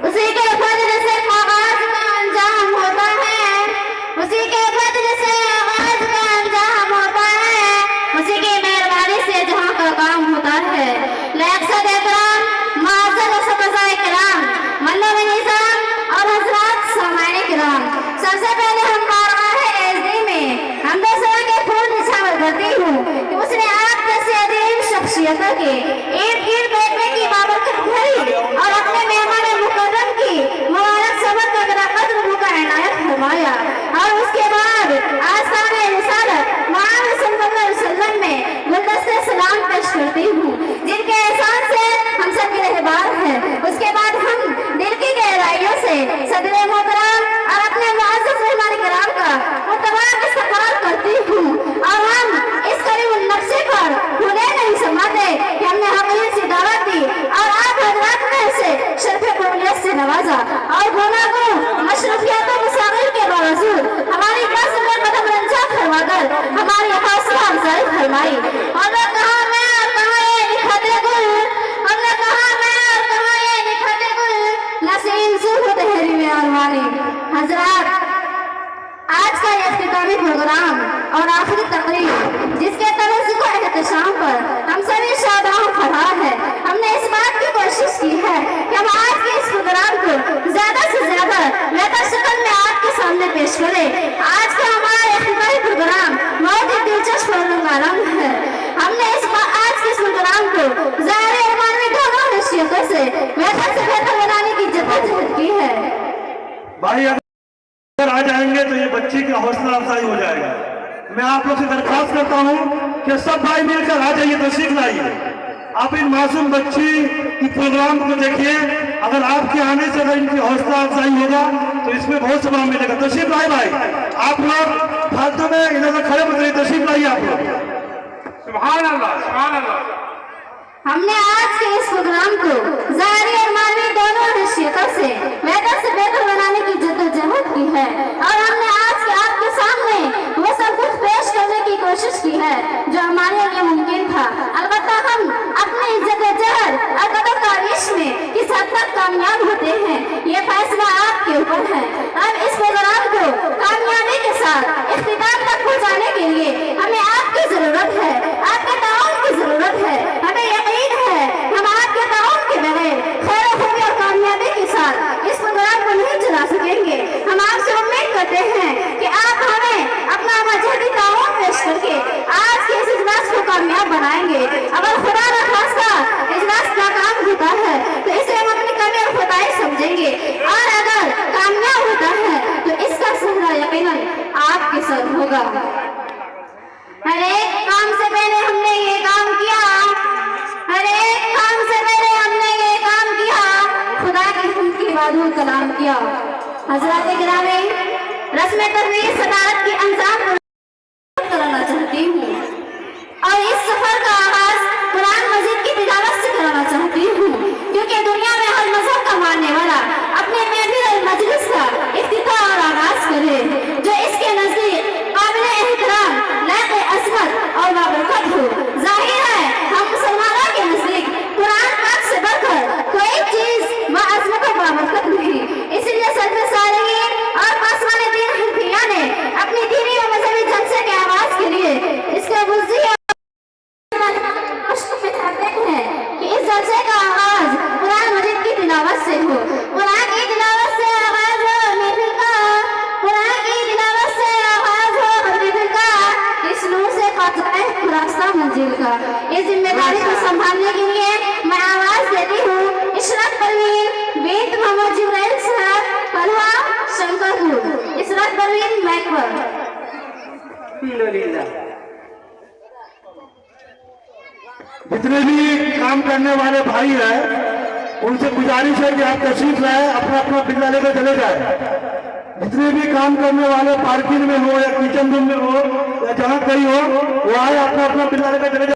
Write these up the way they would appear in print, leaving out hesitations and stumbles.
उसी के फजल से आगाज का अंजाम होता है, उसी के फजल से आगाज का अंजाम होता है, उसी की मेहरबानी से जहाँ का काम होता है। लेक्सद इकराम, माज़र सफ़ज़ाए किराम, मल्लाह निज़ाम और हज़रात सामाने किराम, सबसे पहले हम बारगाह एज़दी में हमदो सना के फूल निछावर करती हूँ कि उसने आप जैसे अजीम शख्सियतों के ईद गिर्द बैठने की बाबरकत भरी और अपने मेहमान मुकर्रम की मुबारक सबर का कदर का इनायत फरमाया। और उसके बाद आस्ताने रिसालत मुहम्मद सल्लल्लाहु अलैहि वसल्लम में गुलदस्ते सलाम पेश करती हूँ, जिनके एहसान से हम सब रहबार हैं। उसके बाद हम दिल की गहराइयों से सदरे मोहतरम और अपने मुअज़्ज़ज़ मेहमान किराम का मुतबारक इस्तक़बाल करती हूँ। और हम इस करीम नक्शे पर खुले नहीं समाते कि हमने हक़ीक़त से दावत दी और आप हज़रात ने उसे शर्फ़े कबूलियत से नवाजा और गुनाह को मशरूफ़ियत और मुसाग़िर के बावजूद हमारी बस में कदम रंजा करवाकर हमारी हौसला अफ़ज़ाई फरमाई। हमने कहा मैं और कहा ये निखरते गुल, हमने कहा मैं और कहा ये निखरते गुल, नसीम ज़ुल्फ़ तहरी में अरमानी। हज़रात, आज का ये इख्तितामी प्रोग्राम और आखिरी तकरीर जिसके तवज्जुह को एहतशाम पर हम सभी शादां फरार है, हमने इस बात की कोशिश की है कि हम आज के इस प्रोग्राम को ज्यादा से ज्यादा बेहतर शक्ल में आपके सामने पेश करें। आज का हमारा इख्तितामी प्रोग्राम बहुत ही दिलचस्प और रंगारंग है। हमने आज के इस प्रोग्राम को ज़ाहिर और मानवी दोनों हैसियतों से बेहतर बनाने की जद्दोजहद की है। भाई अगर आ जाएंगे तो ये बच्ची की हौसला अफजाई हो जाएगा। मैं आप लोग से दरख्वास्त करता हूँ कि सब भाई मिलकर आ जाइए, तशरीफ लाइए। आप इन मासूम बच्ची की प्रोग्राम को देखिए, अगर आपके आने से अगर इनकी हौसला अफजाई होगा तो इसमें बहुत सबब मिलेगा। तशरीफ लाए भाई, आप लोग फालतू में इधर से खड़े मत रहिए, तशरीफ लाइए आप लोग। सुभान अल्लाह, सुभान अल्लाह। हमने आज के इस प्रोग्राम को ज़ाहिरी और मानवी दोनों हैसियतों से बेहतर बनाने की जद्दोजहद की है और हमने आज के आपके सामने वो सब कुछ पेश करने की कोशिश की है जो हमारे लिए मुमकिन था। अलबत्ता हम अपनी जद्दोजहद और कदर-कारिश में किस हद तक कामयाब होते हैं ये फैसला आपके ऊपर है। अब इस प्रोग्राम को कामयाबी के साथ इख्तिताम तक पहुँचाने के लिए हमें आपकी जरूरत है, आपके ताउन की जरूरत है। हमें यकीन है हम आपके ताउन के बगैर खैर खूबी और कामयाबी के साथ इस प्रोग्राम को नहीं चला सकेंगे। हम आपसे उम्मीद करते हैं कि आप हमें अपना मजहबी ताउन पेश करके आज के इस इजलास को कामयाब बनाएंगे। अगर खुदा न खास्ता इजलास नाकाम होता है तो इसे हम अपनी कमी और खुदाई समझेंगे और अगर कामयाब होता है तो इसका सहरा यकीनन आपके साथ होगा। हर एक काम से पहले हमने ये काम किया, हर एक काम से पहले हमने ये काम किया, खुदा की हुक्म वादुल कलाम किया। हज़रात गिरामी, रस्म तकरीर सदारत की अंजाम कराना चाहती हूँ और इस सफर का आगाज कुरान मजीद की तिलावत से कराना चाहती हूँ, क्योंकि दुनिया में हर मजहब का मानने वाला अपने महफिल और मजलिस का इफ्तिताह और आगाज करे जो इसके नजदीक काबिल एहतराम, लायक अज़मत और बाबरकत हो। जाहिर है हम मुसलमानों के नजदीक कुरान पाक से बढ़कर कोई चीज व अज़मत और बाबरकत नहीं। इसलिए सल्फ़े सालिहीन और पासवान दीन हनफिया ने अपनी दीनी और मजहबी जलसे के आगाज के लिए इसके बुज़्दी हैं कि इस जलसे का आगाज कुरान मजीद की तिलावत से हो। कुरान की तिलावत से आगाज हो महफिल का, कुरान की तिलावत से आगाज हो महफिल का, इस नूर से काटता है रास्ता मंजिल का। इस जिम्मेदारी को संभालने के लिए मैं आवाज देती हूँ इशरत परवीन बीत मोहम्मद जिब्राइल साहब, कलवा शंकरपुर। इशरत परवीन माइक पर। जितने भी काम करने वाले भाई हैं उनसे गुजारिश है कि आप तशरीफ लाए, अपना अपना बिल्ला लेकर चले जाए। जितने भी काम करने वाले पार्किंग में हो या किचन रूम में हो या जहाँ कहीं हो, वो आए, अपना अपना बिल्ला लेकर चले जाए।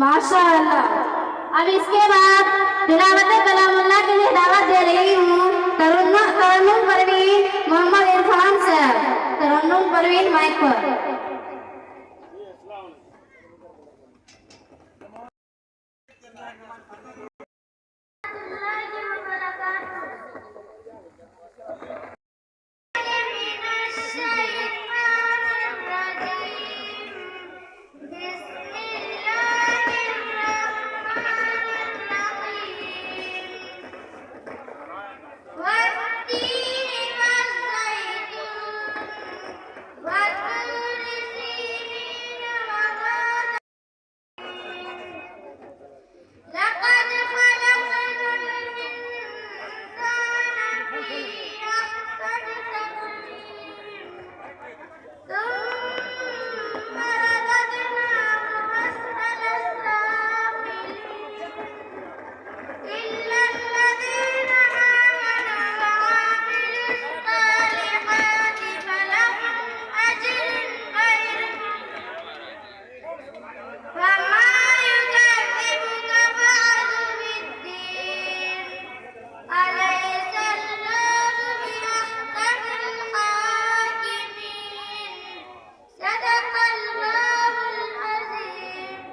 माशाअल्लाह। अब इसके बाद तिलावत कलामुल्लाह के लिए दावत दे रही हूँ तरन्नुम परवीन मोहम्मद इरफान साहब। तरन्नुम परवीन माइक पर।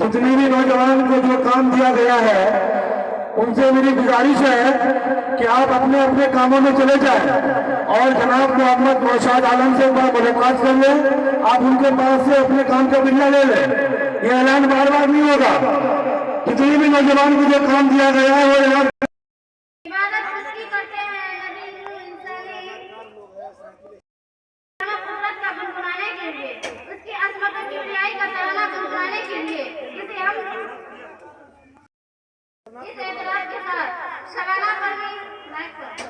जितने भी नौजवान को जो काम दिया गया है उनसे मेरी गुजारिश है कि आप अपने अपने कामों में चले जाएं और जनाब मोहम्मद नौशाद आलम से मुलाकात कर लें। आप उनके पास से अपने काम का बिल्ला ले लें। ये ऐलान बार बार नहीं होगा। जितने भी नौजवान को जो काम दिया गया है वो यहाँ इस एतराज के साथ शबाना परवीन माइक पर।